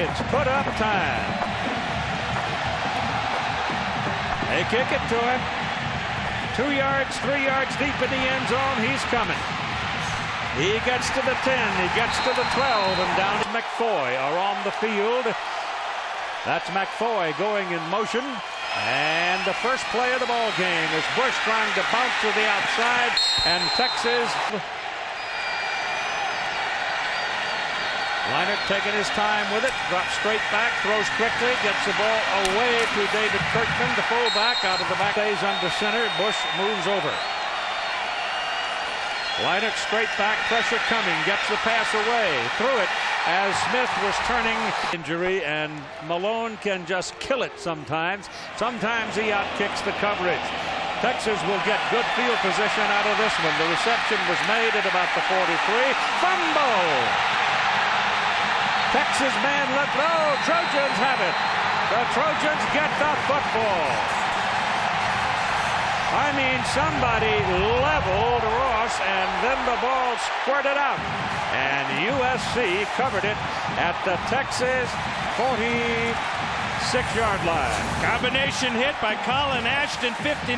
It's put up time. They kick it to him. 2 yards, 3 yards deep in the end zone. He's coming. He gets to the 10. He gets to the 12. And down to McFoy are on the field. That's McFoy going in motion. And the first play of the ball game is Bush trying to bounce to the outside. And Texas. Leinart taking his time with it, drops straight back, throws quickly, gets the ball away to David Kirkman, the fullback, out of the back, stays under center. Bush moves over. Leinart straight back, pressure coming, gets the pass away, threw it as Smith was turning. Injury, and Malone can just kill it sometimes. Sometimes he outkicks the coverage. Texas will get good field position out of this one. The reception was made at about the 43. Fumble! Texas man let go. Trojans have it. The Trojans get the football. I mean, somebody leveled Ross, and then the ball squirted out. And USC covered it at the Texas 46-yard line. Combination hit by Colin Ashton, 59,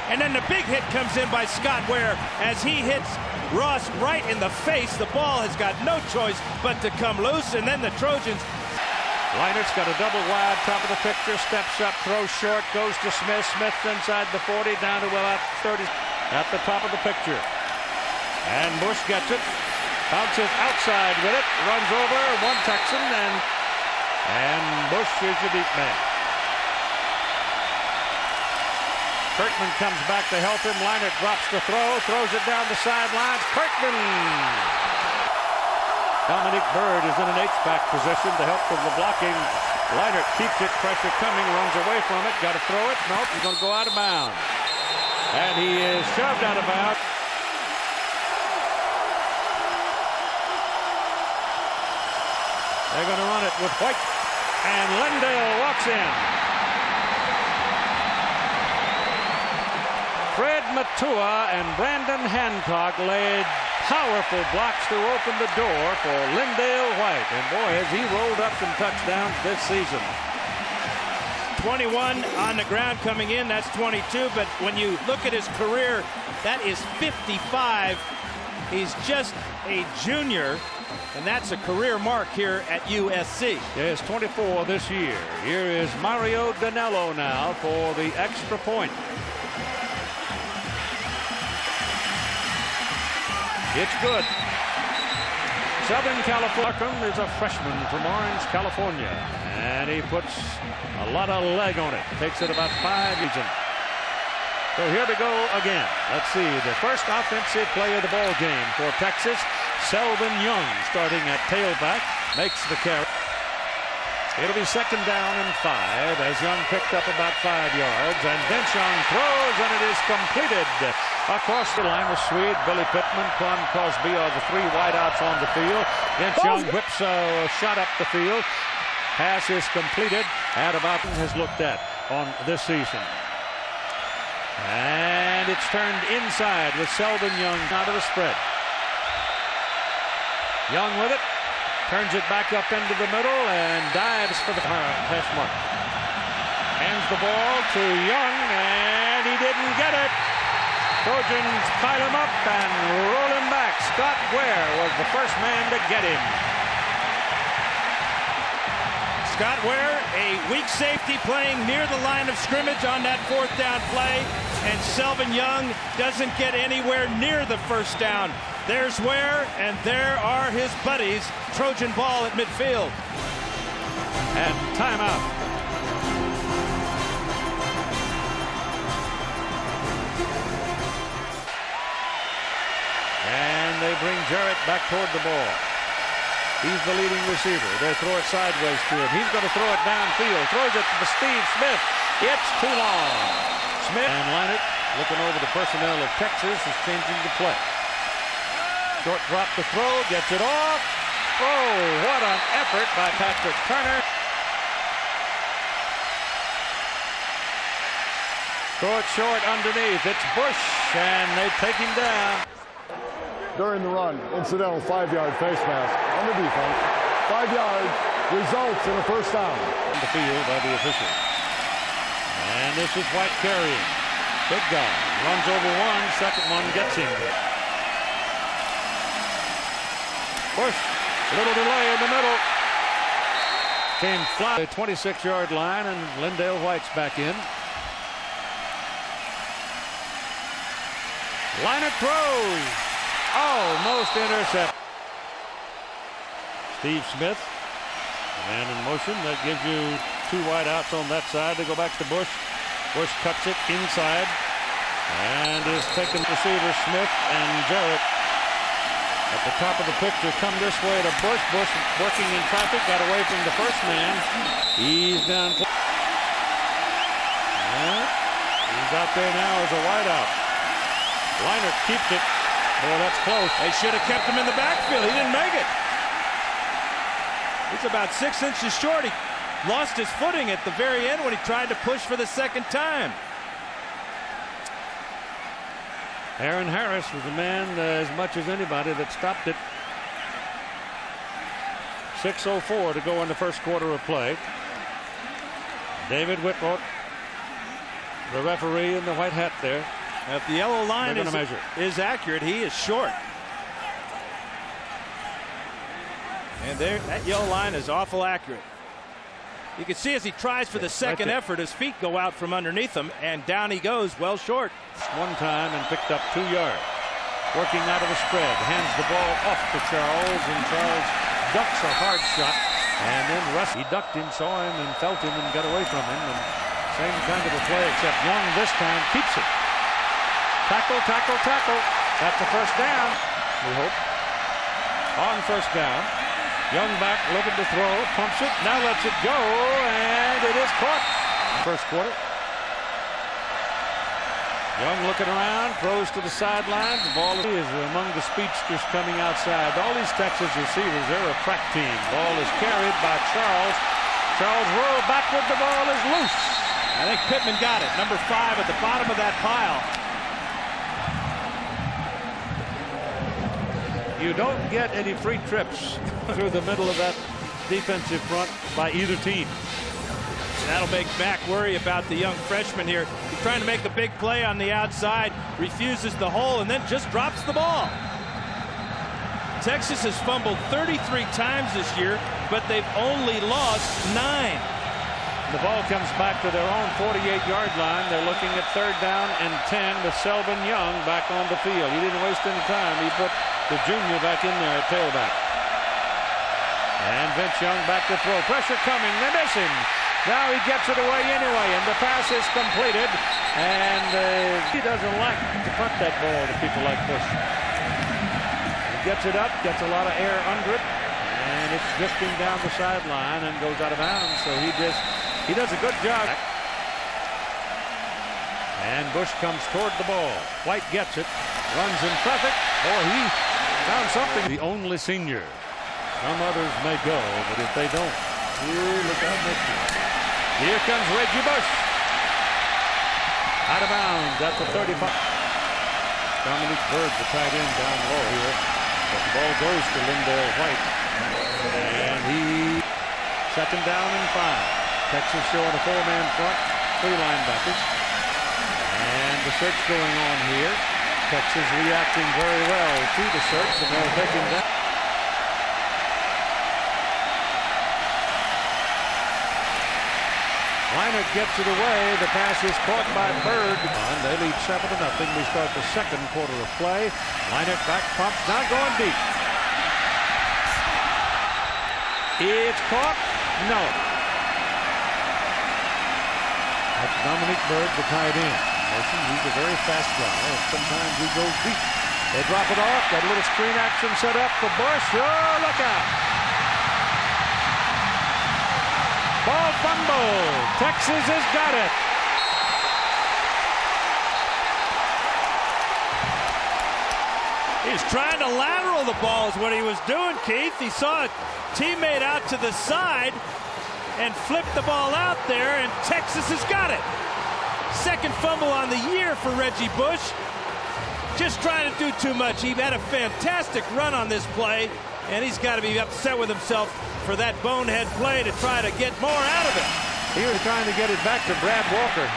and then the big hit comes in by Scott Ware as he hits Ross right in the face. The ball has got no choice but to come loose, and then the Trojans. Leinert's got a double wide, top of the picture, steps up, throws short, goes to Smith. Smith inside the 40, down to about 30 at the top of the picture. And Bush gets it, bounces outside with it, runs over one Texan, and Bush is the deep man. Kirkman comes back to help him. Leinart drops the throw, throws it down the sidelines. Kirkman! Dominic Byrd is in an H-back position to help with the blocking. Leinart keeps it, pressure coming, runs away from it. Got to throw it. Nope, he's going to go out of bounds. And he is shoved out of bounds. They're going to run it with White. And Lindale walks in. Fred Matua and Brandon Hancock laid powerful blocks to open the door for Lindale White. And boy, has he rolled up some touchdowns this season. 21 on the ground coming in, that's 22. But when you look at his career, that is 55. He's just a junior, and that's a career mark here at USC. Yes, 24 this year. Here is Mario Danello now for the extra point. It's good. Southern California is a freshman from Orange, California. And he puts a lot of leg on it. Takes it about 5 regions. So here we go again. Let's see. The first offensive play of the ball game for Texas. Selvin Young starting at tailback. Makes the carry. It'll be 2nd down and 5 as Young picked up about 5 yards. And Vince Young throws, and it is completed. Across the line with Swede, Billy Pittman, Quan Crosby are the 3 wideouts on the field. Vince Young whips a shot up the field. Pass is completed at about has looked at on this season. And it's turned inside with Selvin Young out of the spread. Young with it. Turns it back up into the middle and dives for the pass mark. Hands the ball to Young, and he didn't get it. Trojans pile him up and roll him back. Scott Ware was the first man to get him. Scott Ware, a weak safety playing near the line of scrimmage on that 4th down play. And Selvin Young doesn't get anywhere near the 1st down. There's Ware, and there are his buddies. Trojan ball at midfield. And timeout. And they bring Jarrett back toward the ball. He's the leading receiver. They throw it sideways to him. He's going to throw it downfield. Throws it to Steve Smith. It's too long. Smith and Leinart, looking over the personnel of Texas, is changing the play. Short drop to throw, gets it off. Oh, what an effort by Patrick Turner. Throw it short underneath. It's Bush, and they take him down. During the run, incidental 5-yard face mask on the defense. 5 yards. results in a first down. On the field by the official. And this is White carrying. Big guy. Runs over one. Second one gets him. Bush. Little delay in the middle. Came fly. 26-yard line, and Lindale White's back in. Leinart throws. Almost intercept. Steve Smith. Man in motion. That gives you two wide outs on that side. They go back to Bush. Bush cuts it inside. And is taking receiver Smith and Jarrett. At the top of the picture, come this way to Bush. Bush working in traffic. Got away from the first man. He's down. He's out there now as a wideout. Leinart keeps it. Boy, that's close. They should have kept him in the backfield. He didn't make it. He's about 6 inches short. He lost his footing at the very end when he tried to push for the second time. Aaron Harris was the man as much as anybody that stopped it. 6:04 to go in the first quarter of play. David Whitrock, the referee in the white hat there. Now, if the yellow line is accurate, he is short. And there, that yellow line is awful accurate. You can see as he tries for the second effort, his feet go out from underneath him, and down he goes, well short. One time and picked up 2 yards. Working out of a spread, hands the ball off to Charles, and Charles ducks a hard shot. And then Russ, he ducked him, saw him, and felt him, and got away from him. And same kind of a play, except Young this time keeps it. Tackle, tackle, tackle. That's a first down, we hope. On first down. Young back, looking to throw, pumps it, now lets it go, and it is caught. First quarter. Young looking around, throws to the sideline. The ball is among the speedsters coming outside. All these Texas receivers, they're a crack team. Ball is carried by Charles. Charles rolled backward, the ball is loose. I think Pittman got it. Number 5 at the bottom of that pile. You don't get any free trips through the middle of that defensive front by either team. That'll make Mack worry about the young freshman here. He's trying to make a big play on the outside, refuses the hole, and then just drops the ball. Texas has fumbled 33 times this year, but they've only lost 9. The ball comes back to their own 48-yard line. They're looking at third down and 10 with Selvin Young back on the field. He didn't waste any time. He put the junior back in there at tailback. And Vince Young back to throw. Pressure coming. They miss him. Now he gets it away anyway, and the pass is completed. And he doesn't like to punt that ball to people like Bush. He gets it up, gets a lot of air under it, and it's drifting down the sideline and goes out of bounds. So he does a good job. And Bush comes toward the ball. White gets it, runs in traffic. Boy, he found something. The only senior. Some others may go, but if they don't, look out next year. Here comes Reggie Bush. Out of bounds at the 35. Dominic Byrd, the tight end, down low here. But the ball goes to Lindale White. And he second down and 5. Texas showing a 4-man front, 3 linebackers. And the search going on here. Texas reacting very well to the search, and they'll take him down. Leinart gets it away. The pass is caught by Byrd. They lead 7-0. We start the second quarter of play. Leinart back, pumps, now going deep. It's caught. No. That's Dominic Byrd, the tight end. Listen, he's a very fast guy, and sometimes he goes deep. They drop it off. Got a little screen action set up for Bush. Oh, look out. Ball fumble. Texas has got it. He's trying to lateral the ball is what he was doing, Keith. He saw a teammate out to the side and flipped the ball out there, and Texas has got it. Second fumble on the year for Reggie Bush. Just trying to do too much. He had a fantastic run on this play, And he's got to be upset with himself for that bonehead play to try to get more out of it. He was trying to get it back to Brad Walker,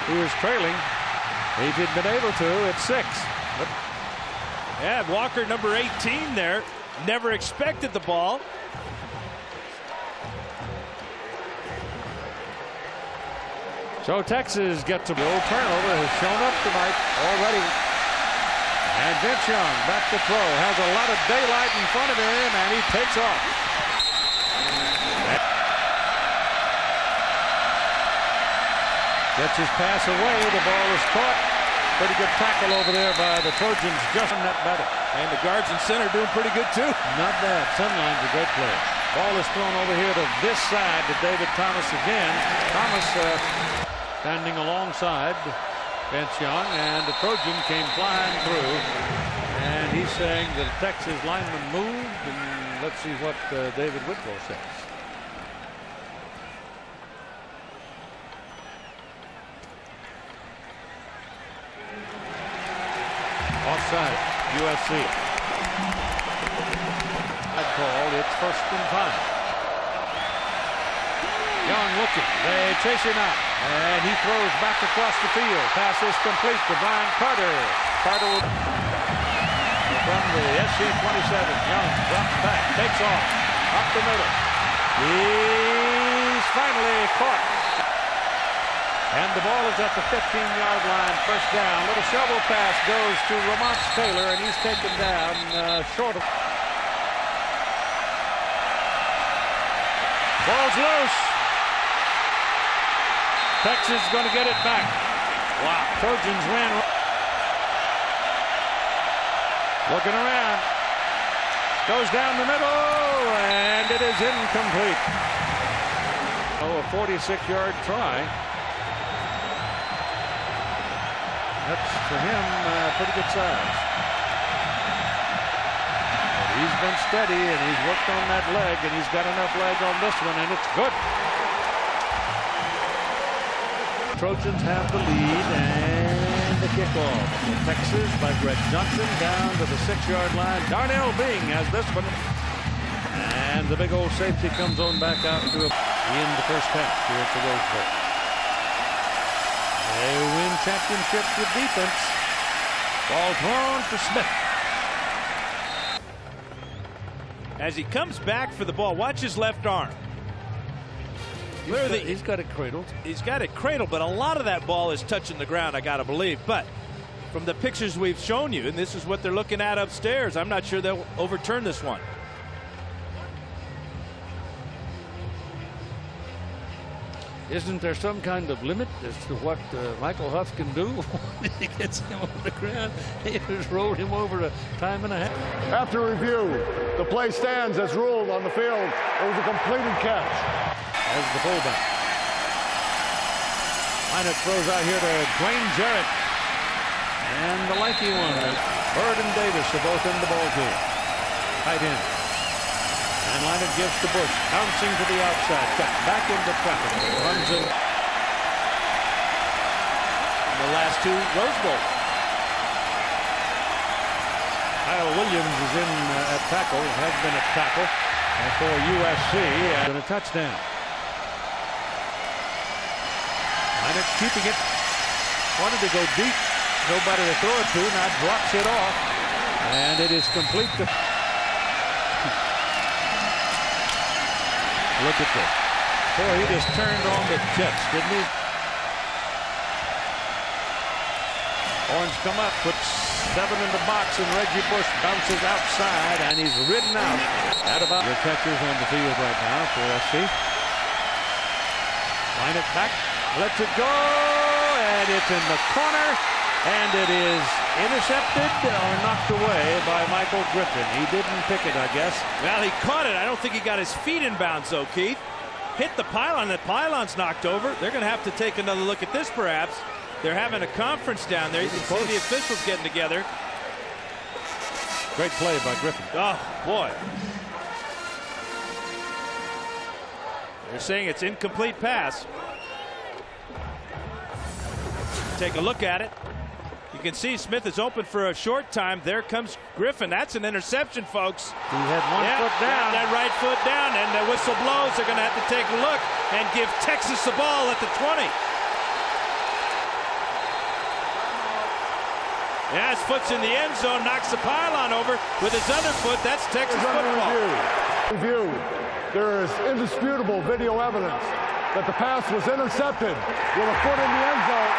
who was trailing. He had been able to at 6. But yeah, Walker, number 18 there, never expected the ball. so Texas gets a goal. Turnover has shown up tonight already. And Vince Young back to throw. Has a lot of daylight in front of him, and he takes off. Gets his pass away. The ball is caught. Pretty good tackle over there by the Trojans. Just that better. And the guards and center doing pretty good too. Not bad. Sunline's a great player. Ball is thrown over here to this side to David Thomas again. Thomas standing alongside Vince Young, and the Trojan came flying through. And he's saying that the Texas lineman moved. And let's see what David Whitwell says. Offside, USC. I'd call it's 1st and 5. Young looking. They chase him out. And he throws back across the field. Pass is complete to Brian Carter. Carter will from the SC 27. Young drops back. Takes off. Up the middle. He's finally caught. And the ball is at the 15-yard line. 1st down. Little shovel pass goes to Lamont Taylor, and he's taken down short of. Ball's loose. Texas is going to get it back. Wow. Trojans win. Looking around. Goes down the middle, and it is incomplete. Oh, a 46-yard try. That's, for him, pretty good size. But he's been steady, and he's worked on that leg, and he's got enough leg on this one, and it's good. Trojans have the lead, and the kickoff. Texas by Greg Johnson down to the 6-yard line. Darnell Bing has this one. And the big old safety comes on back out to in the first half here at the Rose Bowl. They win championships with defense. Ball thrown for Smith. As he comes back for the ball, watch his left arm. He's got it cradled. He's got it cradled, but a lot of that ball is touching the ground, I got to believe. But from the pictures we've shown you, and this is what they're looking at upstairs, I'm not sure they'll overturn this one. Isn't there some kind of limit as to what Michael Huff can do when he gets him on the ground? He just rolled him over a time and a half. After review, the play stands as ruled on the field. It was a completed catch. As the fullback. Leinart throws out here to Dwayne Jarrett. And the lanky one. Bird and Davis are both in the ball game. Tight end. And Leinart gives to Bush. Bouncing to the outside. Cut back into traffic. Runs in. The last 2 Rose Bowls. Kyle Williams is in at tackle. Has been at tackle. And for USC. And a touchdown. Leinart keeping it. Wanted to go deep. Nobody to throw it to. Now drops it off. And it is complete. Look at this. Boy, he just turned on the jets, didn't he? Horns come up, puts 7 in the box, and Reggie Bush bounces outside, and he's ridden out. At about the catchers on the field right now for SC. Leinart back, lets it go, and it's in the corner, and it is intercepted or knocked away by Michael Griffin. He didn't pick it, I guess. Well, he caught it. I don't think he got his feet in bounds, though, Keith. Hit the pylon. The pylon's knocked over. They're going to have to take another look at this, perhaps. They're having a conference down there. You can see the officials getting together. Great play by Griffin. Oh, boy. They're saying it's incomplete pass. Take a look at it. can see Smith is open for a short time. There comes Griffin. That's an interception, folks. He had one foot down. That right foot down, and the whistle blows. They're going to have to take a look and give Texas the ball at the 20. Yeah, his foot's in the end zone, knocks the pylon over with his other foot. That's Texas football. Review. There is indisputable video evidence that the pass was intercepted with a foot in the end zone.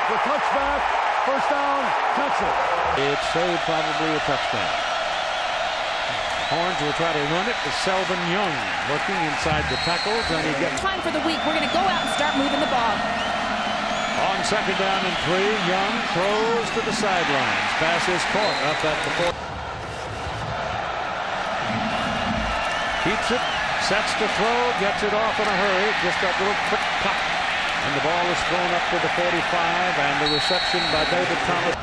The touchback, first down, Texas. It saved probably a touchdown. Horns will try to run it with Selvin Young working inside the tackles, and he gets time for the week. We're going to go out and start moving the ball. On second down and 3, Young throws to the sidelines. Pass is caught up at the 4. Keeps it, sets to throw, gets it off in a hurry. Just a little quick pop. And the ball is thrown up to the 45, and the reception by David Thomas.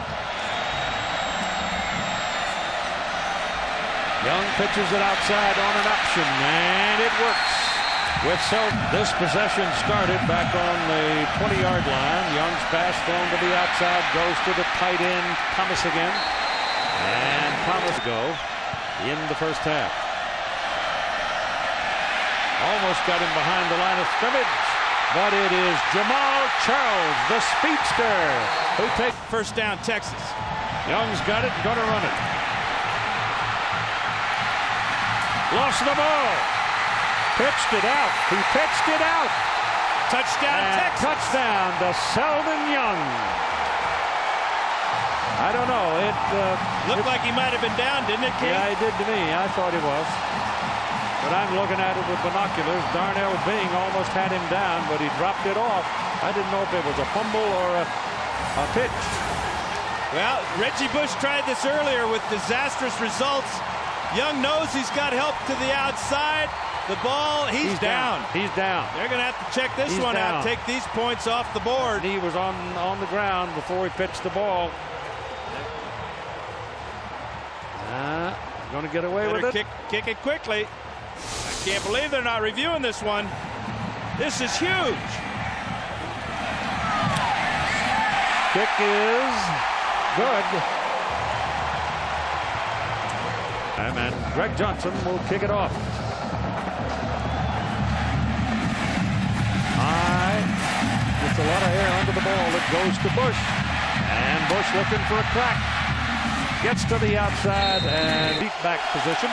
Young pitches it outside on an option, and it works. With this possession started back on the 20-yard line. Young's pass thrown to the outside, goes to the tight end, Thomas again. And Thomas go in the first half. Almost got him behind the line of scrimmage. But it is Jamal Charles, the speedster, who takes first down, Texas. Young's got it, going to run it. Lost the ball. Pitched it out. He pitched it out. Touchdown, and Texas. Touchdown to Selvin Young. I don't know. It looked like he might have been down, didn't it, King? Yeah, it did to me. I thought he was. But I'm looking at it with binoculars. Darnell Bing almost had him down, but he dropped it off. I didn't know if it was a fumble or a pitch. Well, Reggie Bush tried this earlier with disastrous results. Young knows he's got help to the outside. The ball, he's down. He's down. They're going to have to check this one out. Take these points off the board. He was on the ground before he pitched the ball. Going to get away with it. Kick it quickly. I can't believe they're not reviewing this one. This is huge. Kick is good. And Greg Johnson will kick it off. Gets a lot of air under the ball. It goes to Bush. And Bush looking for a crack. Gets to the outside and deep back position.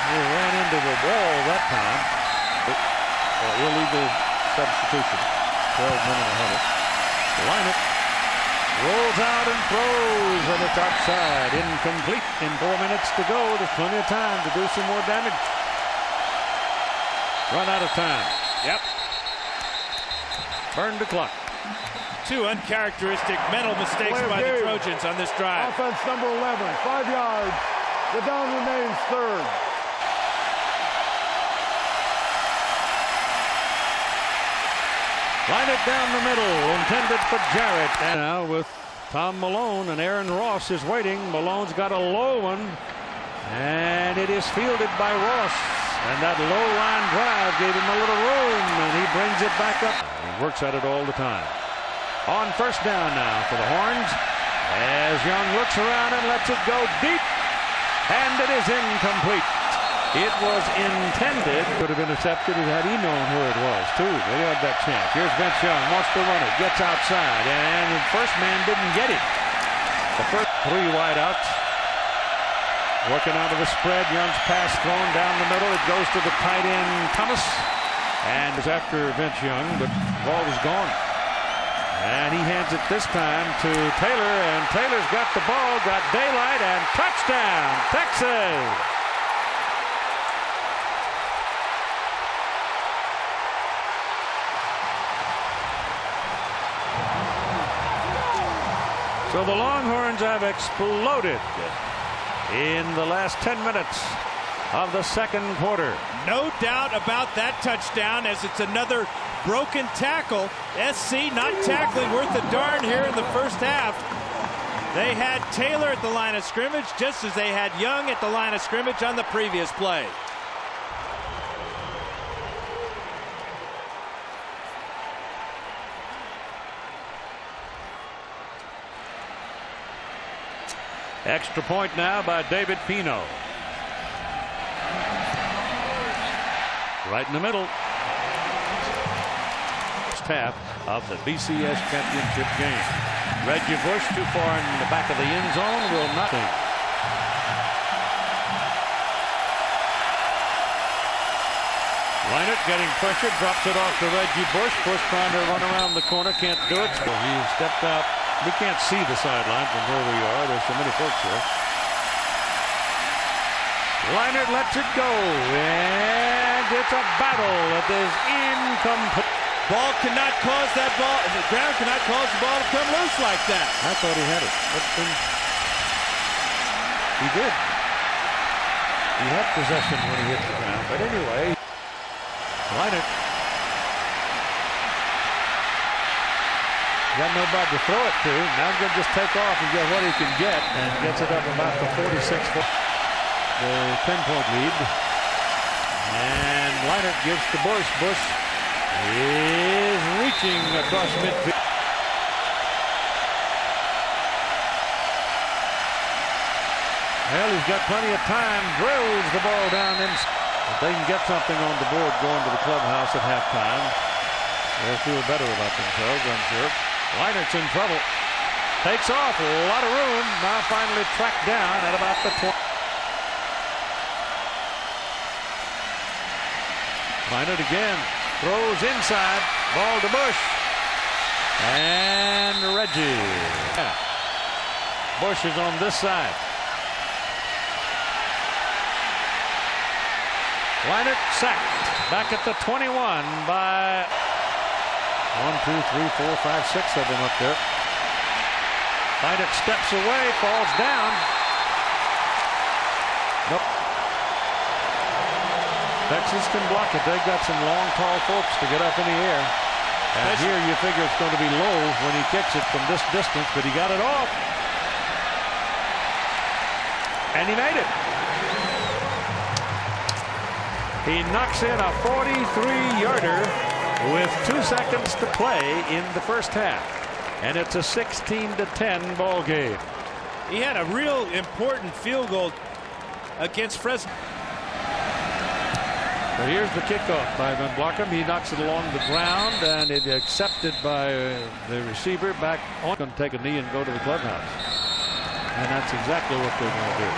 He ran into the wall that time. Illegal substitution. 12-minute huddle. Leinart rolls out and throws, and it's outside. Incomplete. In 4 minutes to go. There's plenty of time to do some more damage. Run out of time. Yep. Burn the clock. Two uncharacteristic mental mistakes by the Trojans on this drive. Offense number 11, 5 yards. The down remains 3rd. Line it down the middle, intended for Jarrett. And now with Tom Malone, and Aaron Ross is waiting. Malone's got a low one, and it is fielded by Ross. And that low line drive gave him a little room, and he brings it back up. He works at it all the time. On first down now for the Horns, as Young looks around and lets it go deep, and it is incomplete. It was intended. Could have intercepted it had he known where it was, too. They had that chance. Here's Vince Young, wants to run it, gets outside, and the first man didn't get it. The first 3 wideouts. Working out of the spread. Young's pass thrown down the middle. It goes to the tight end, Thomas. And it's after Vince Young, but the ball was gone. And he hands it this time to Taylor, and Taylor's got the ball, got daylight, and touchdown, Texas! So the Longhorns have exploded in the last 10 minutes of the second quarter. No doubt about that touchdown, as it's another broken tackle. SC not tackling worth a darn here in the first half. They had Taylor at the line of scrimmage, just as they had Young at the line of scrimmage on the previous play. Extra point now by David Pino. Right in the middle. First half of the BCS Championship Game. Reggie Bush too far in the back of the end zone, will not think. Leinart getting pressure, drops it off to Reggie Bush. Bush trying to run around the corner, can't do it. So he stepped out. We can't see the sideline from where we are. There's so many folks here. Leinart lets it go, and it's a battle that is incomplete. Ball cannot cause that ball. The ground cannot cause the ball to come loose like that. I thought he had it, but then he did. He had possession when he hit the ground, but anyway, Leinart got nobody to throw it to. Now he's going to just take off and get what he can get, and gets it up about the 46-foot. The 10-point lead. And Leinart gives to Bush. Bush is reaching across midfield. Well, he's got plenty of time. Drills the ball down in. If they can get something on the board going to the clubhouse at halftime, they'll feel better about themselves, I'm sure. Leinart's in trouble. Takes off. A lot of room. Now finally tracked down at about the 20. Leinart again. Throws inside. Ball to Bush. And Reggie. Yeah. Bush is on this side. Leinart sacked. Back at the 21 by 1, 2, 3, 4, 5, 6 of them up there. Leinart steps away, falls down. Nope. Texas can block it. They've got some long, tall folks to get up in the air. And here you figure it's going to be low when he kicks it from this distance, but he got it off. And he made it. He knocks in a 43-yarder with 2 seconds to play in the first half. And it's a 16-10 ball game. He had a real important field goal against Fresno. So here's the kickoff by Van Blockham. He knocks it along the ground, and it's accepted by the receiver back on. Going to take a knee and go to the clubhouse. And that's exactly what they're going to do.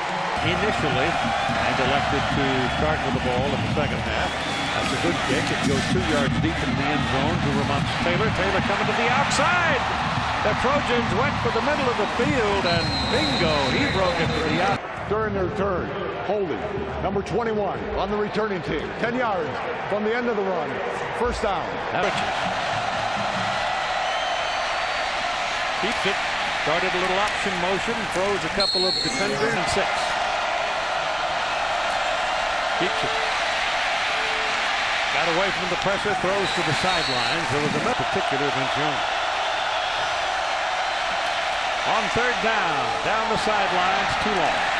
Initially, and elected to start with the ball in the second half. That's a good kick. It goes 2 yards deep in the end zone to Vermont Taylor. Taylor coming to the outside. The Trojans went for the middle of the field, and bingo, he broke it to the outside. During the return, holding number 21 on the returning team. 10 yards from the end of the run. First down. Keeps it. Started a little option motion. Throws a couple of defenders and 6. Keeps it. Got away from the pressure. Throws to the sidelines. There was a particular Vince Young. On third down the sidelines, too long.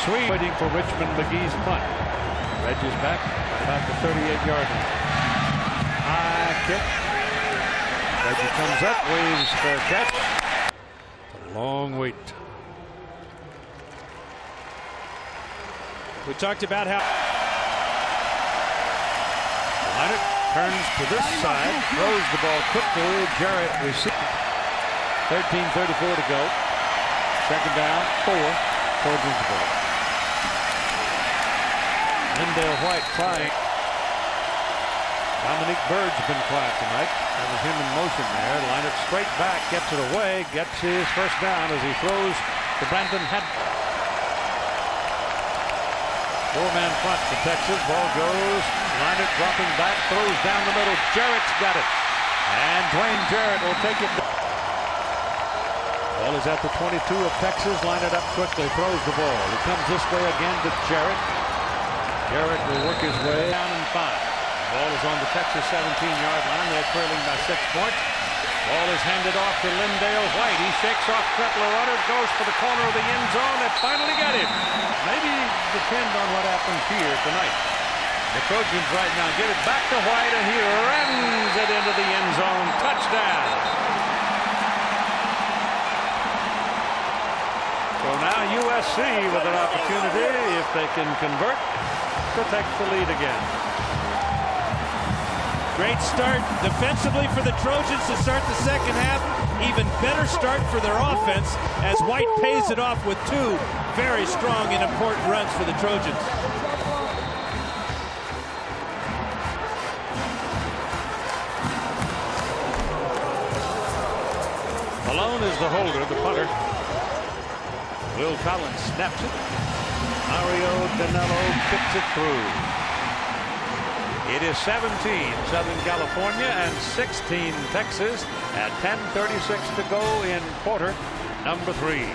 Sweet waiting for Richmond McGee's punt. Reggie's back about the 38-yard line. High kick. Reggie comes up, waves for a catch. It's a long wait. We talked about how Leinart turns to this side, throws the ball quickly. Jarrett receives. 13:34 to go. Second down, 4. Trojans ball. Lindale White trying. Dominique Bird's been quiet tonight. That was him in motion there. Leinart straight back, gets it away, gets his first down as he throws to Brandon Hadd. 4-man front for Texas. Ball goes. Leinart dropping back, throws down the middle. Jarrett's got it. And Dwayne Jarrett will take it. Ball is at the 22 of Texas. Leinart up quickly, throws the ball. He comes this way again to Jarrett. Jarrett will work his way down and 5. Ball is on the Texas 17-yard line. They're trailing by 6 points. Ball is handed off to Lindale White. He shakes off Trepler Runners, goes for the corner of the end zone, and finally got him. Maybe depend on what happens here tonight. The Trojans right now get it back to White, and he rams it into the end zone. Touchdown. now USC with an opportunity, if they can convert, to take the lead again. Great start defensively for the Trojans to start the second half. Even better start for their offense as White pays it off with two very strong and important runs for the Trojans. Malone is the holder, the punter. Will Collins snaps it. Mario Danello kicks it through. It is 17 Southern California and 16 Texas at 10:36 to go in quarter number 3.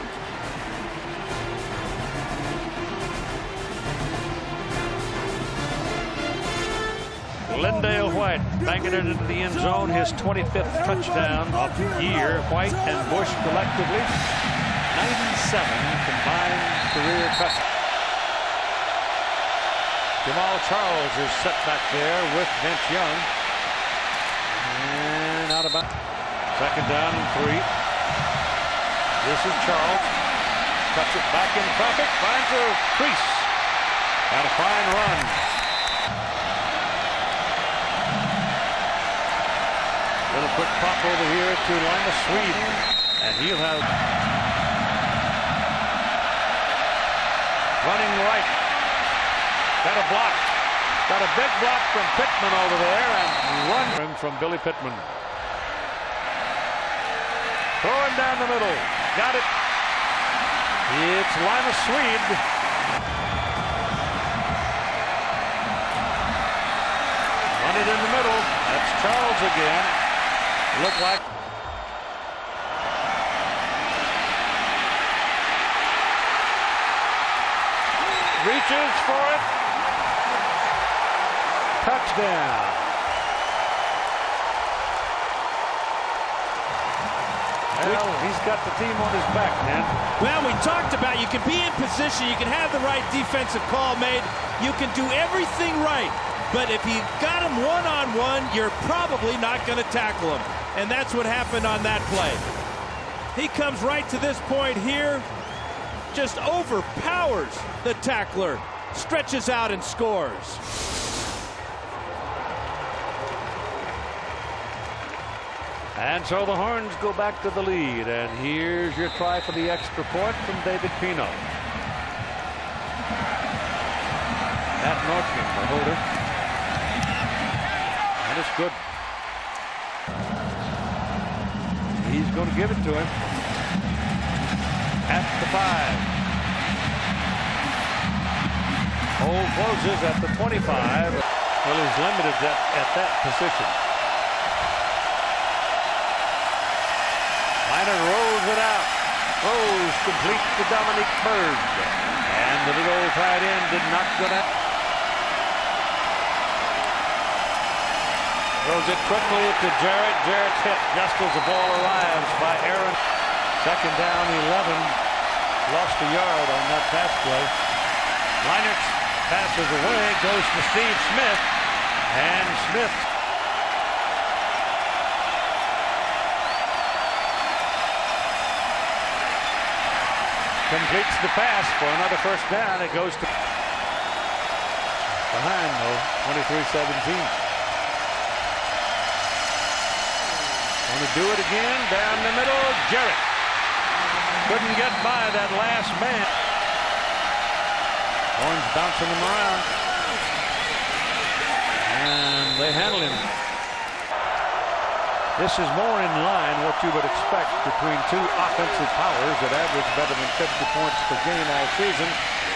Lindale White banging it into the end zone, his 25th touchdown of the year. White and Bush collectively 97 combined career touchdowns. Jamal Charles is set back there with Vince Young. And out about second down and 3. This is Charles. Cuts it back in traffic. Finds a crease. Got a fine run. Little quick pop over here to Lima Swede. And he'll have running right. Got a block. Got a big block from Pittman over there and run from Billy Pittman. Throwing down the middle. Got it. It's Lima Swede. Run it in the middle. That's Charles again. Look like reaches for it. Touchdown. Well, he's got the team on his back, man. Well, we talked about you can be in position, you can have the right defensive call made, you can do everything right. But if you got him one-on-one, you're probably not going to tackle him. And that's what happened on that play. He comes right to this point here, just overpowers the tackler, stretches out and scores. And so the Horns go back to the lead, and here's your try for the extra point from David Pino. At Northman, the holder. And it's good. He's going to give it to him. At the 5. Hole closes at the 25. Well, he's limited at that position. Leinart rolls it out. Rose complete to Dominique Bird. And the little old tight end did not go down. Throws it quickly to Jarrett. Jarrett's hit just as the ball arrives by Aaron. Second down, 11. Lost a yard on that pass play. Leinart passes away, goes to Steve Smith. And Smith completes the pass for another first down. It goes to behind though, 23-17. Want to do it again, down the middle, Jarrett. Couldn't get by that last man. Horns bouncing him around. And they handle him. This is more in line what you would expect between two offensive powers that average better than 50 points per game all season.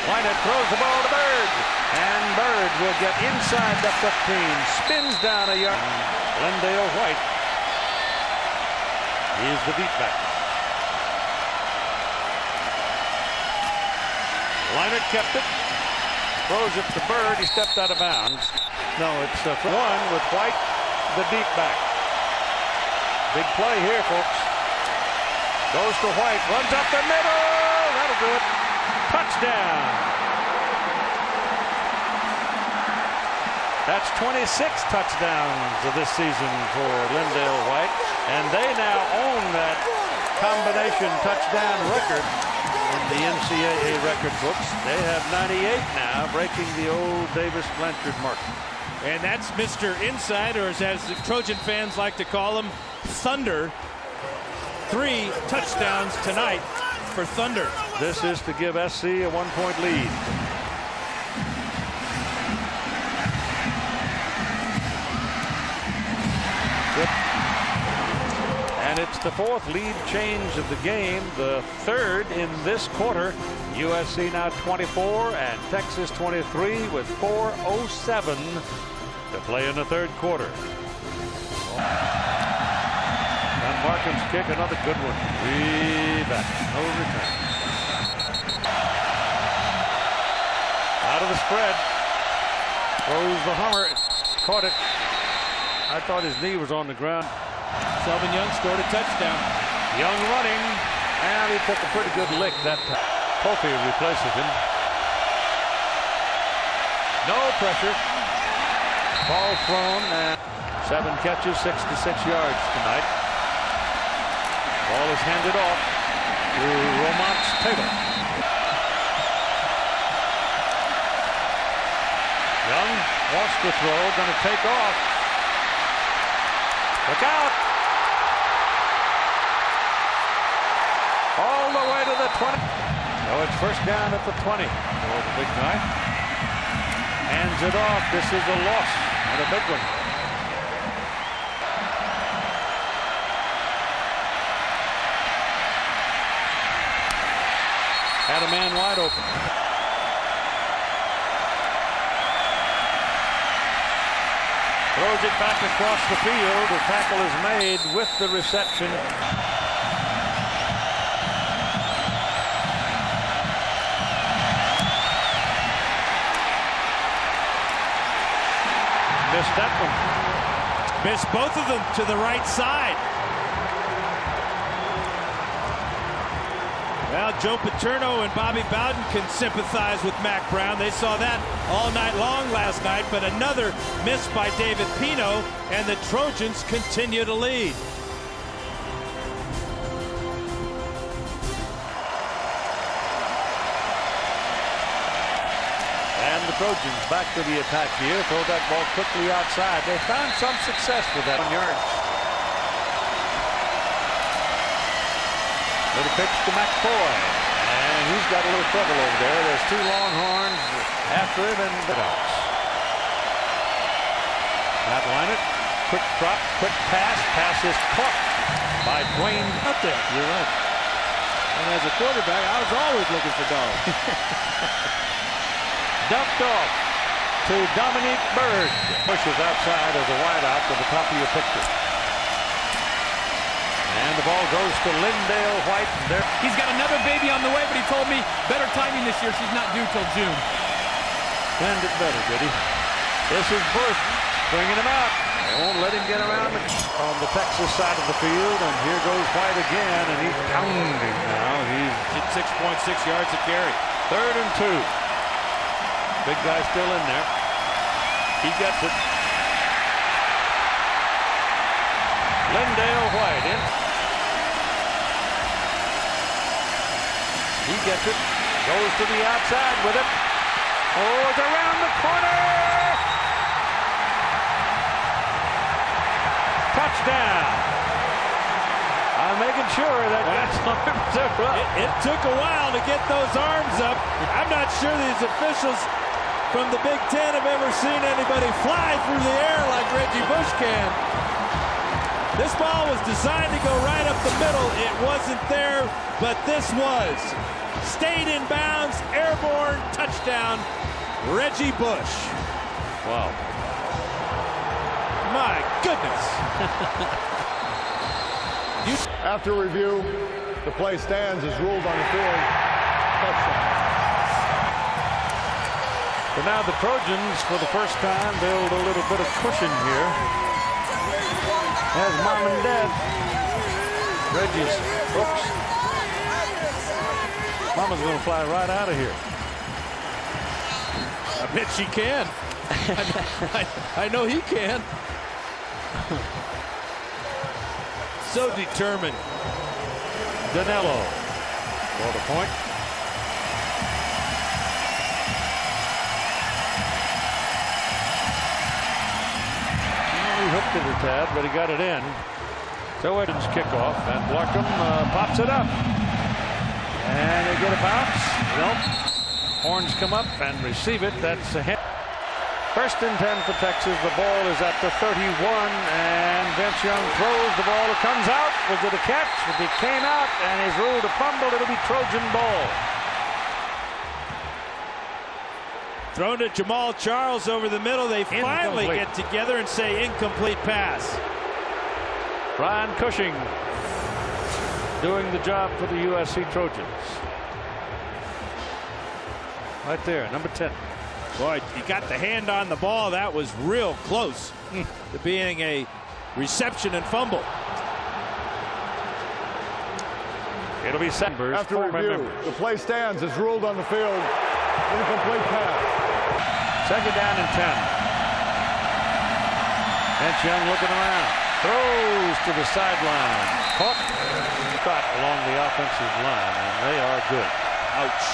Leinart throws the ball to Bird. And Bird will get inside the 15. Spins down a yard. Lindale White is the beat back. Leinart kept it. Throws it to Bird. He stepped out of bounds. No, it's one with White, the deep back. Big play here, folks. Goes to White. Runs up the middle. That'll do it. Touchdown. That's 26 touchdowns of this season for Lindale White. And they now own that combination touchdown record in the NCAA record books. They have 98 now, breaking the old Davis-Blanchard mark. And that's Mr. Inside, or as the Trojan fans like to call him, Thunder. 3 touchdowns tonight for Thunder. This is to give SC a 1-point lead. And it's the 4th lead change of the game, the 3rd in this quarter. USC now 24 and Texas 23 with 4:07 to play in the 3rd quarter. And Markham's kick, another good one. Way back, no return. Out of the spread. Throws the Hummer. Caught it. I thought his knee was on the ground. Selvin Young scored a touchdown. Young running, and he took a pretty good lick that time. Kofi replaces him. No pressure. Ball thrown, and 7 catches, 66 yards tonight. Ball is handed off to Romance Taylor. Young wants to throw, going to take off. Look out! All the way to the 20. So it's first down at the 20 for the big guy. Hands it off. This is a loss and a big one. Had a man wide open. Throws it back across the field. The tackle is made with the reception. Missed that one. Missed both of them to the right side. Well, Joe Paterno and Bobby Bowden can sympathize with Mack Brown. They saw that all night long last night, but another miss by David Pino, and the Trojans continue to lead. And the Trojans back to the attack here. Throw that ball quickly outside. They found some success with that 1 yard. Little pitch to McCoy, and he's got a little trouble over there. There's 2 Longhorns after him, and the outs. Matt Leinart, quick drop, quick pass. Pass is caught by Dwayne up there. You're right. And as a quarterback, I was always looking for dogs. Dumped off to Dominique Bird. Pushes outside as a wideout to the top of your picture. And the ball goes to Lindale White. There. He's got another baby on the way, but he told me better timing this year. She's not due till June. Planned it better, did he? This is Bush bringing him out. They won't let him get around on the Texas side of the field. And here goes White again, and he's pounding now. He's At 6.6 yards a carry. 3rd and 2. Big guy still in there. He gets it. Lindale White in. He gets it. Goes to the outside with it. Oh, it's around the corner. Touchdown. I'm making sure that that's arms are up. It took a while to get those arms up. I'm not sure these officials from the Big Ten have ever seen anybody fly through the air like Reggie Bush can. This ball was designed to go right up the middle. It wasn't there, but this was. Stayed in bounds, airborne, touchdown, Reggie Bush. Wow. My goodness. After review, the play stands as ruled on the field. Touchdown. So now the Trojans, for the first time, build a little bit of cushion here. As mom and dad. Reggie's. Oops. Mama's going to fly right out of here. I bet she can. I know he can. So determined. Danilo for the point. he hooked it a tad, but he got it in. So Edens kickoff, and Blarkham pops it up. And they get a bounce. Nope. Horns come up and receive it. That's a hit. 1st and 10 for Texas. The ball is at the 31, and Vince Young throws the ball. It comes out. Was it a catch? It came out, and he's ruled a fumble. It'll be Trojan ball. Thrown to Jamal Charles over the middle. They finally Incomplete. get together and say incomplete pass. Brian Cushing doing the job for the USC Trojans. Right there, number 10. Boy, he got the hand on the ball. That was real close to being a reception and fumble. It'll be Sanders. After review, the play stands as ruled on the field. Incomplete pass. 2nd down and 10. Vince Young looking around. Throws to the sideline. Caught. Shot along the offensive line, and they are good. Ouch.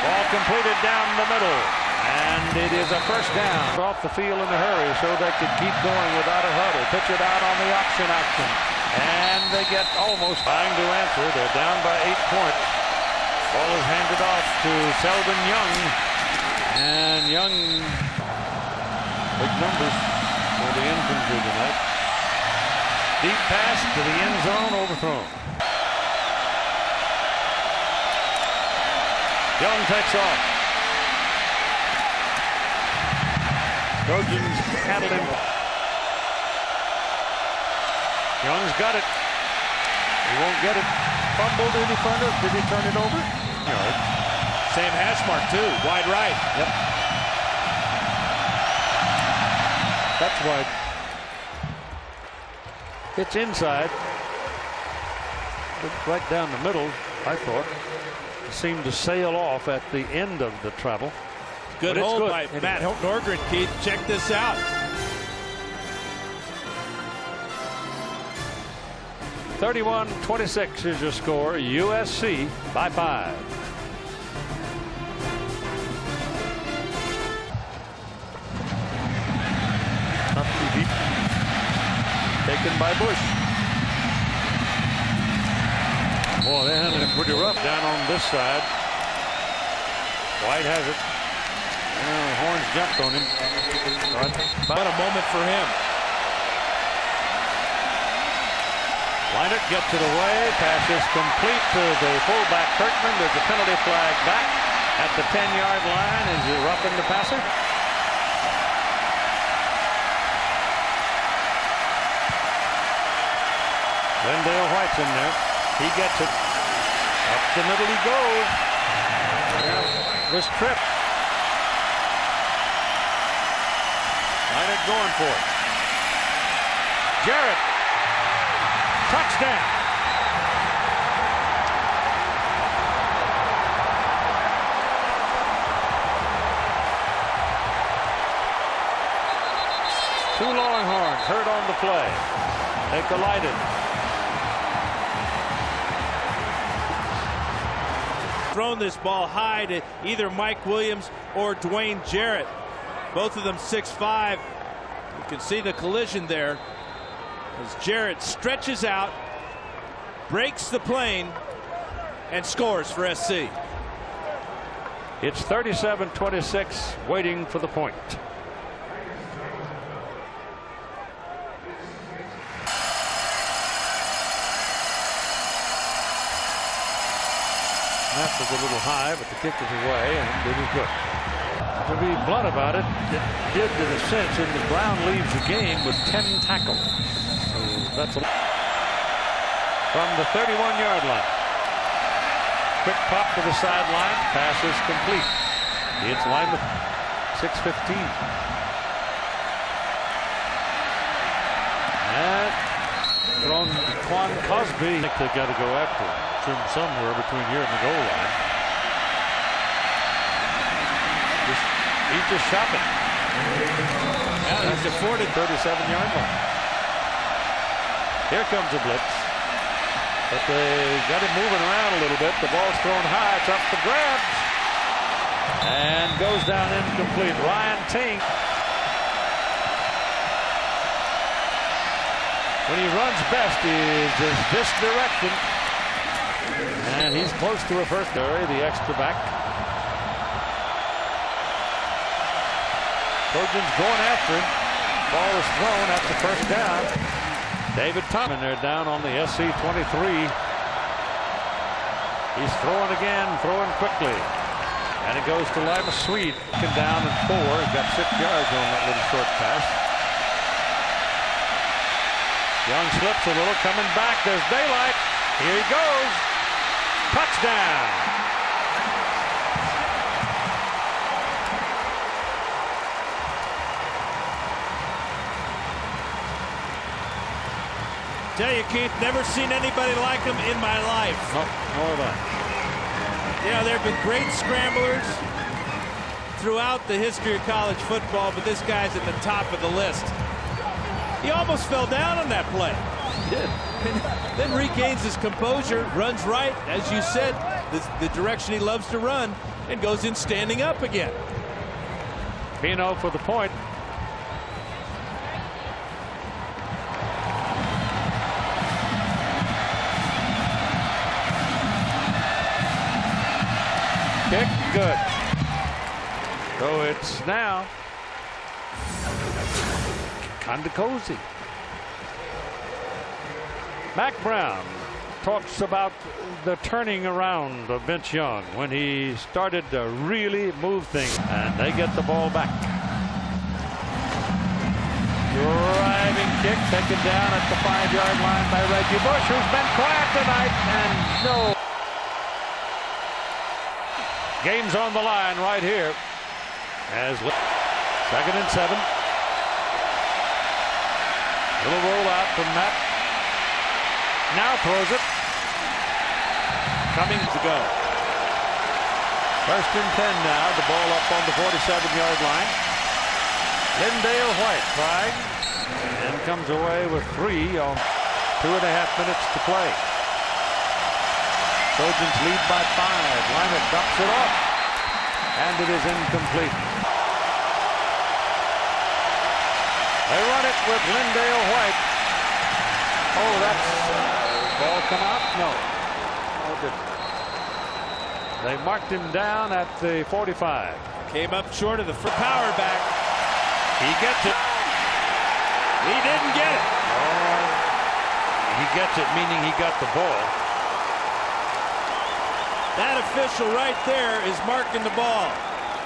Ball completed down the middle, and it is a 1st down. Off the field in a hurry so they could keep going without a huddle. Pitch it out on the option action, and they get almost trying to answer. They're down by 8 points. Ball is handed off to Selvin Young, and Young, big numbers for the infantry tonight. Deep pass to the end zone, overthrown. Young takes off. Trojans had it in. Young's got it. He won't get it. Fumbled any further. Did he turn it over? Yard. Same hash mark, too. Wide right. Yep. That's wide. It's inside. Looked right down the middle, I thought. Seemed to sail off at the end of the travel. Good hold by Matt Norgren, Keith. Check this out. (31-26) is your score. USC by 5. Not too deep. Taken by Bush. Boy, they handled him pretty rough down on this side. White has it. Horns jumped on him. What a moment for him. Leinart gets it away. Pass is complete to the fullback Kirkman. There's a penalty flag back at the 10-yard line. Is he roughing the passer? Wendell White's in there. He gets it. Up the middle he goes. Yeah, was tripped. Leinart going for it. Jarrett. Touchdown. Two Longhorns hurt on the play. They collided. Thrown this ball high to either Mike Williams or Dwayne Jarrett. Both of them 6'5". You can see the collision there as Jarrett stretches out, breaks the plane, and scores for SC. It's 37-26, waiting for the point. That was a little high, but the kick is away, and it is good. To be blunt about it, it did in a sense, and the Brown leaves the game with 10 tackles. So that's from the 31-yard line. Quick pop to the sideline. Pass is complete. It's line with 6:15. And thrown Quan Cosby. I think they got to go after him from somewhere between here and the goal line. He's just shopping. Yeah, he's afforded 37-yard line. Here comes a blitz. But they got him moving around a little bit. The ball's thrown high. It's up for grabs. And goes down incomplete. Ryan Tink when he runs best is this direction. And he's close to a first down. The extra back. Trojans going after him. Ball is thrown at the first down. David Thompson, they're down on the SC 23. He's throwing again, throwing quickly. And it goes to Lima Swede. Down and 4. He's got 6 yards on that little short pass. Young slips a little, coming back. There's daylight. Here he goes. Touchdown. Tell you, Keith, never seen anybody like him in my life. No, more of that. You know, there have been great scramblers throughout the history of college football, but this guy's at the top of the list. He almost fell down on that play. He did. Then regains his composure, runs right, as you said, the direction he loves to run, and goes in standing up again. Pino for the point. Kick, good. So it's now kind of cozy. Mack Brown talks about the turning around of Vince Young when he started to really move things, and they get the ball back. Driving kick taken down at the 5-yard line by Reggie Bush, who's been quiet tonight, and no. Game's on the line right here. As 2nd and 7. Little roll out from Matt. Now throws it. Coming to go. 1st and 10 now. The ball up on the 47-yard line. Lindale White trying and comes away with 3 on 2.5 minutes to play. Trojans lead by 5. Leinart drops it off, and it is incomplete. They run it with Lindale White. Oh, that's ball come out? No. Oh, it didn't. They marked him down at the 45. Came up short of the power back. He gets it. He didn't get it. Oh, he gets it, meaning he got the ball. That official right there is marking the ball,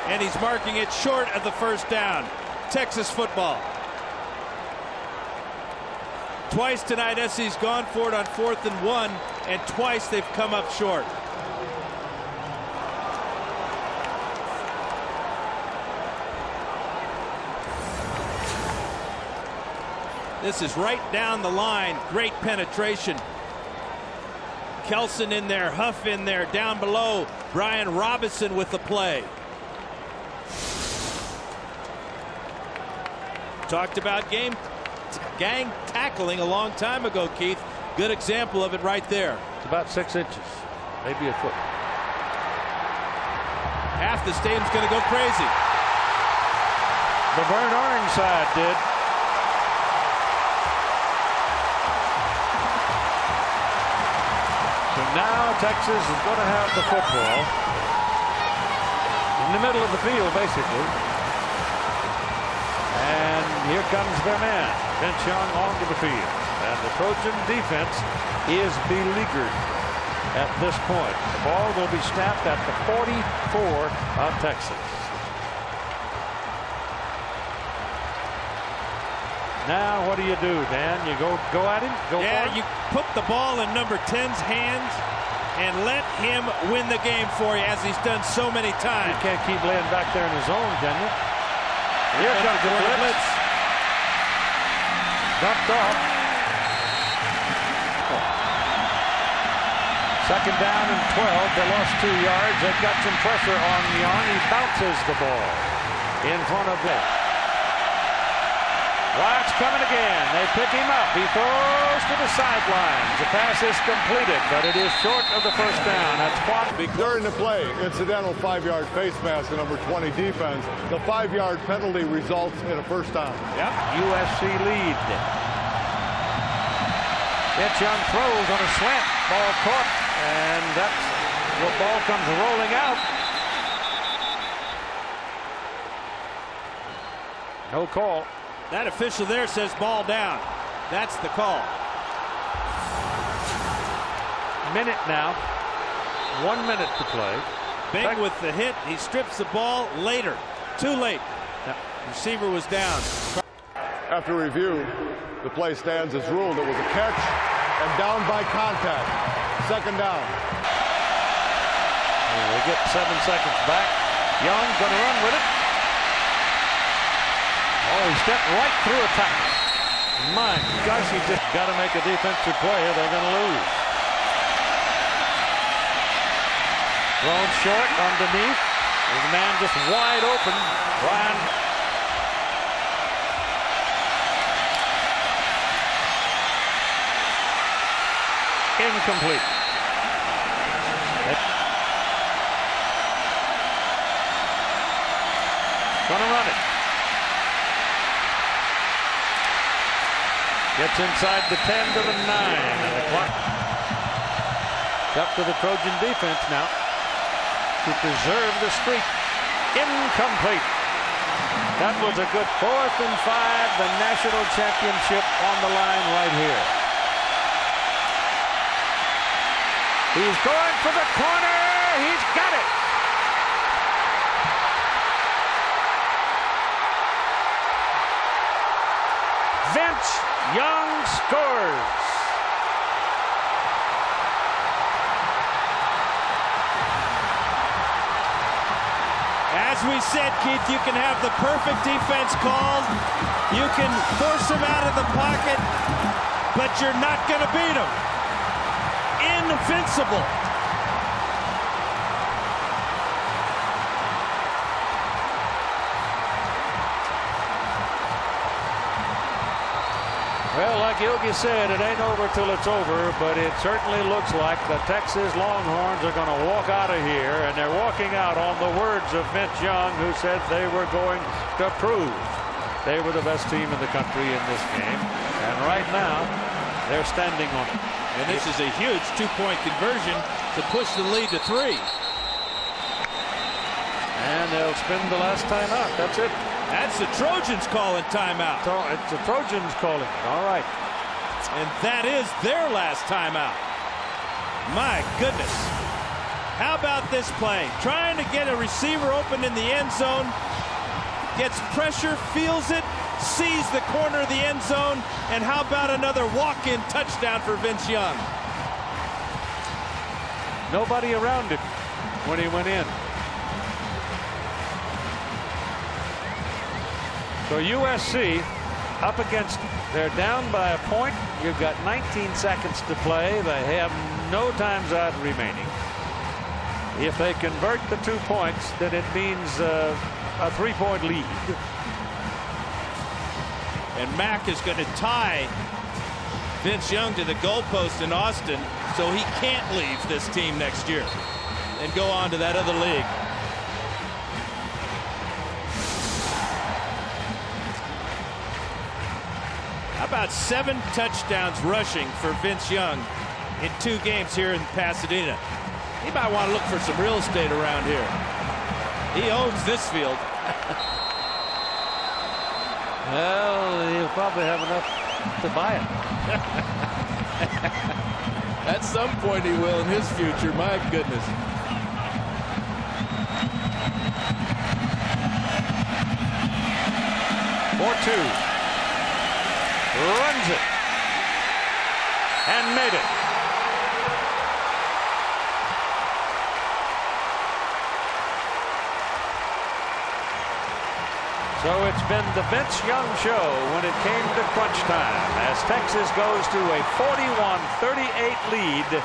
and he's marking it short of the first down. Texas football. Twice tonight, SC's gone for it on 4th and 1, and twice they've come up short. This is right down the line. Great penetration. Kelson in there, Huff in there, down below. Brian Robinson with the play. Talked about gang tackling a long time ago, Keith. Good example of it right there. It's about 6 inches, maybe a foot. Half the stadium's going to go crazy. The burnt orange side did. So now Texas is going to have the football in the middle of the field, basically. And here comes their man, Vince Young, onto the field. And the Trojan defense is beleaguered at this point. The ball will be snapped at the 44 of Texas. Now what do you do, Dan? You go at him? Go for it? You put the ball in number 10's hands and let him win the game for you, as he's done so many times. You can't keep laying back there in his zone, can you? Here comes the blitz. Dumped off. 2nd down and 12. They lost 2 yards. They've got some pressure on Young. He bounces the ball in front of them. Watch coming again. They pick him up. He throws to the sidelines. The pass is completed, but it is short of the first down. That's what. During the play, incidental 5-yard face mask to number 20 defense. The 5-yard penalty results in a first down. Yep. USC lead. Vince Young throws on a slant. Ball caught, and that's the ball comes rolling out. No call. That official there says ball down. That's the call. Minute now. 1 minute to play. Big with the hit. He strips the ball later. Too late. Receiver was down. After review, the play stands as ruled. It was a catch and down by contact. Second down. They get 7 seconds back. Young going to run with it. Oh, he stepped right through a tackle. My gosh, he just got to make a defensive play or they're going to lose. Thrown short underneath. There's a man just wide open. Brian. Incomplete. Gonna run it. Gets inside the 10 to the 9. And the clock. It's up to the Trojan defense now to preserve the streak. Incomplete. That was a good 4th and 5. The national championship on the line right here. He's going for the corner. He's got it. Vince Young scores. As we said, Keith, you can have the perfect defense called. You can force him out of the pocket, but you're not going to beat him. Invincible. Well, like Yogi said, it ain't over till it's over, but it certainly looks like the Texas Longhorns are going to walk out of here, and they're walking out on the words of Vince Young, who said they were going to prove they were the best team in the country in this game. And right now, they're standing on it. And this is a huge 2-point conversion to push the lead to 3. And they'll spin the last time out. That's it. That's the Trojans calling timeout. It's the Trojans calling. All right. And that is their last timeout. My goodness. How about this play? Trying to get a receiver open in the end zone. Gets pressure, feels it, sees the corner of the end zone, and how about another walk-in touchdown for Vince Young? Nobody around it when he went in. So USC up against, they're down by a point. You've got 19 seconds to play. They have no times out remaining. If they convert the 2 points, then it means a 3-point lead. And Mack is going to tie Vince Young to the goalpost in Austin, so he can't leave this team next year and go on to that other league. How about 7 touchdowns rushing for Vince Young in 2 games here in Pasadena? He might want to look for some real estate around here. He owns this field. Well, he'll probably have enough to buy it. At some point he will in his future. My goodness. Runs it and made it. So it's been the Vince Young show when it came to crunch time, as Texas goes to a 41-38 lead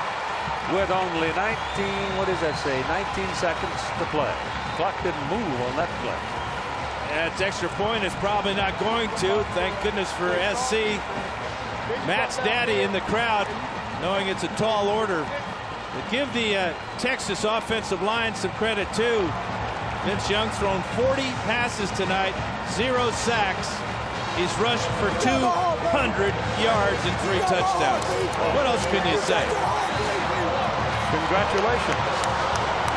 with only 19 seconds to play. The clock didn't move on that play. That extra point is probably not going to. Thank goodness for SC. Matt's daddy in the crowd, knowing it's a tall order. But give the Texas offensive line some credit too. Vince Young's thrown 40 passes tonight, 0 sacks. He's rushed for 2 100 yards and 3 touchdowns. What else can you say? Congratulations.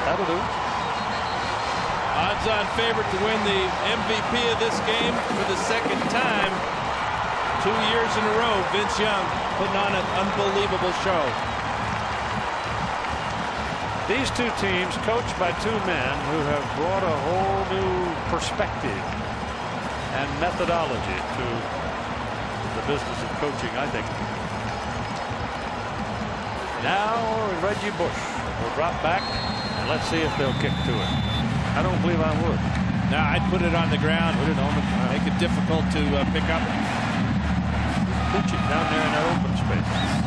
That'll do. Odds-on favorite to win the MVP of this game for the second time. 2 years in a row, Vince Young putting on an unbelievable show. These two teams coached by two men who have brought a whole new perspective and methodology to the business of coaching, I think. Now Reggie Bush will drop back, and let's see if they'll kick to it. I don't believe I would. No, I'd put it on the ground. Put it on the ground. Make it difficult to pick up. Put it down there in that open space.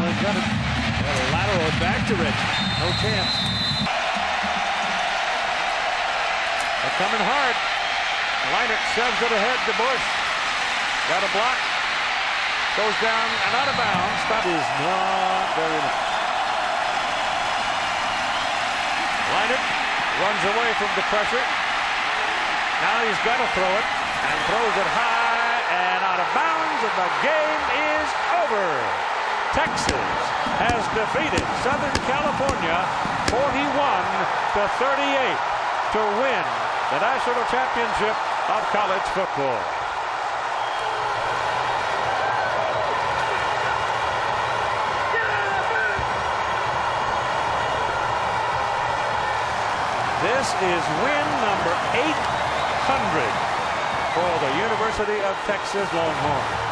They've got it. Lateral back to Reggie. No chance. They're coming hard. Leinart shoves it ahead to Bush. Got a block. Goes down and out of bounds. That is not very much. Leinart runs away from the pressure. Now he's got to throw it and throws it high and out of bounds, and the game is over. Texas has defeated Southern California 41-38 to win the national championship of college football. This is win number 800 for the University of Texas Longhorns.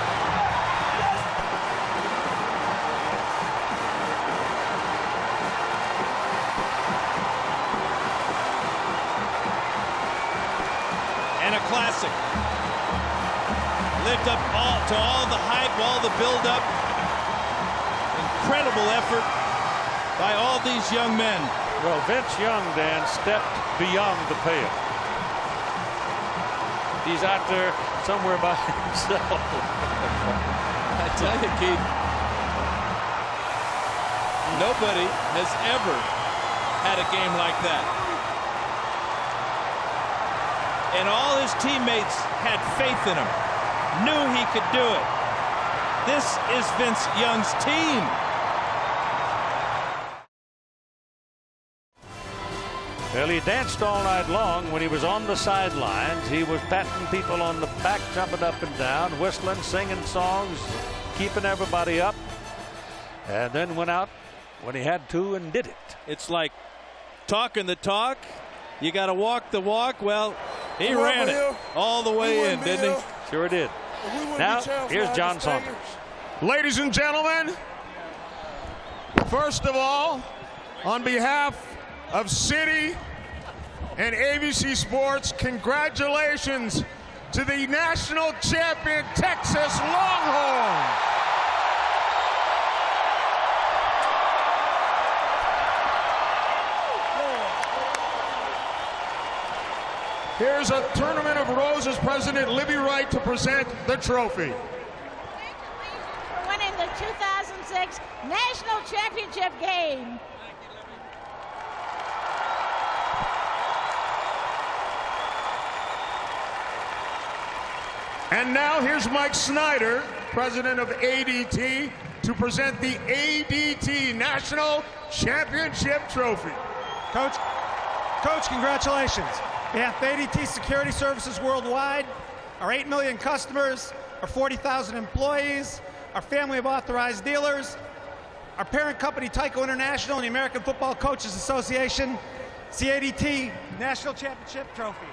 And a classic. Lived up to all the hype, all the build-up. Incredible effort by all these young men. Well, Vince Young, Dan, stepped beyond the pale. He's out there somewhere by himself. I tell you, Keith, nobody has ever had a game like that. And all his teammates had faith in him, knew he could do it. This is Vince Young's team. Well, he danced all night long when he was on the sidelines. He was patting people on the back, jumping up and down, whistling, singing songs, keeping everybody up, and then went out when he had to and did it. It's like talking the talk. You got to walk the walk. Well, he ran it all the way in, didn't he? Sure did. Now, here's John Saunders. Ladies and gentlemen, first of all, on behalf of City and ABC Sports, congratulations to the national champion Texas Longhorns. Here's a Tournament of Roses President Libby Wright to present the trophy. For winning the 2006 National Championship Game. And now here's Mike Snyder, president of ADT, to present the ADT National Championship Trophy. Coach, congratulations. On behalf of ADT Security Services Worldwide, our 8 million customers, our 40,000 employees, our family of authorized dealers, our parent company Tyco International and the American Football Coaches Association, it's the ADT National Championship Trophy.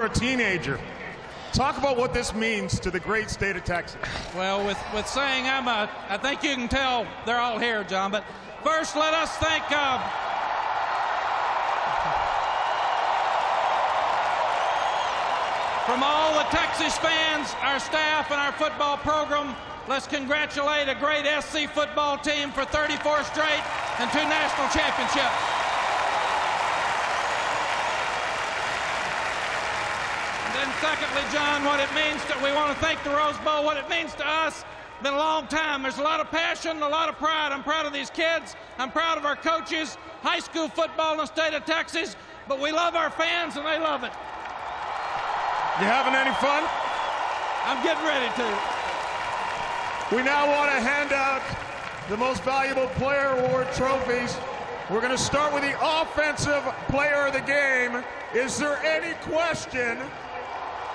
A teenager. Talk about what this means to the great state of Texas. Well, with saying I think you can tell they're all here, John. But first, let us thank from all the Texas fans, our staff, and our football program. Let's congratulate a great SC football team for 34 straight and 2 national championships. secondly, John, what it means to, we want to thank the Rose Bowl, what it means to us. It's been a long time. There's a lot of passion, a lot of pride. I'm proud of these kids. I'm proud of our coaches, high school football in the state of Texas, but we love our fans and they love it. You having any fun? I'm getting ready to. We now want to hand out the most valuable player award trophies. We're going to start with the offensive player of the game. Is there any question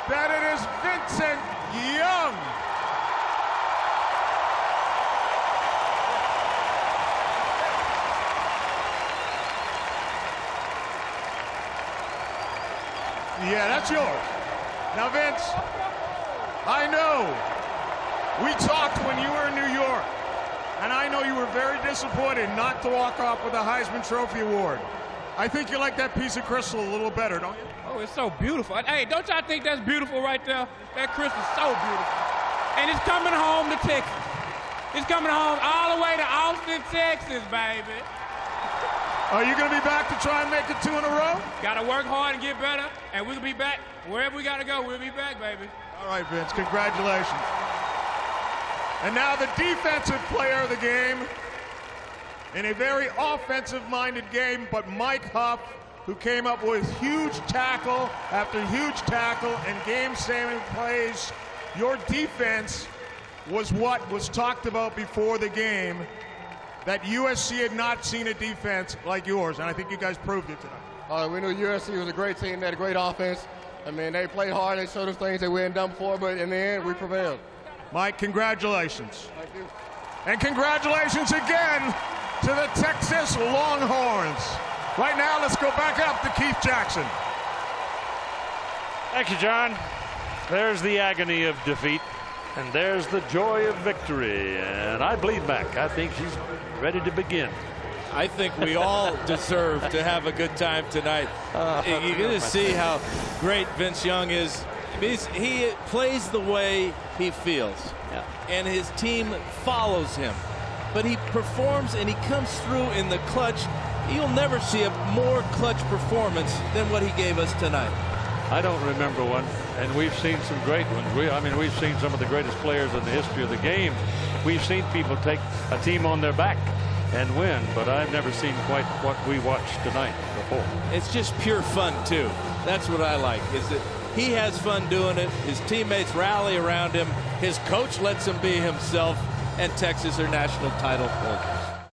that it is Vincent Young? Yeah, that's yours. Now, Vince, I know we talked when you were in New York, and I know you were very disappointed not to walk off with the Heisman Trophy award. I think you like that piece of crystal a little better, don't you? Oh, it's so beautiful. Hey, don't y'all think that's beautiful right there? That crystal's so beautiful. And it's coming home to Texas. It's coming home all the way to Austin, Texas, baby. Are you going to be back to try and make it 2 in a row? Got to work hard and get better, and we'll be back. Wherever we got to go, we'll be back, baby. All right, Vince, congratulations. And now the defensive player of the game in a very offensive-minded game, but Mike Huff, who came up with huge tackle after huge tackle and game-saving plays. Your defense was what was talked about before the game, that USC had not seen a defense like yours, and I think you guys proved it tonight. We knew USC was a great team. They had a great offense. I mean, they played hard. They showed us things that we hadn't done before, but in the end, we prevailed. Mike, congratulations. Thank you. And congratulations again to the Texas Longhorns. Right now, let's go back up to Keith Jackson. Thank you, John. There's the agony of defeat, and there's the joy of victory. And I bleed back. I think she's ready to begin. I think we all deserve to have a good time tonight. You're going to see how great Vince Young is. He plays the way he feels, and his team follows him. But he performs and he comes through in the clutch. You'll never see a more clutch performance than what he gave us tonight. I don't remember one, and we've seen some great ones. We've seen some of the greatest players in the history of the game. We've seen people take a team on their back and win, but I've never seen quite what we watched tonight before. It's just pure fun, too. That's what I like, is that he has fun doing it. His teammates rally around him. His coach lets him be himself, and Texas are national title holders.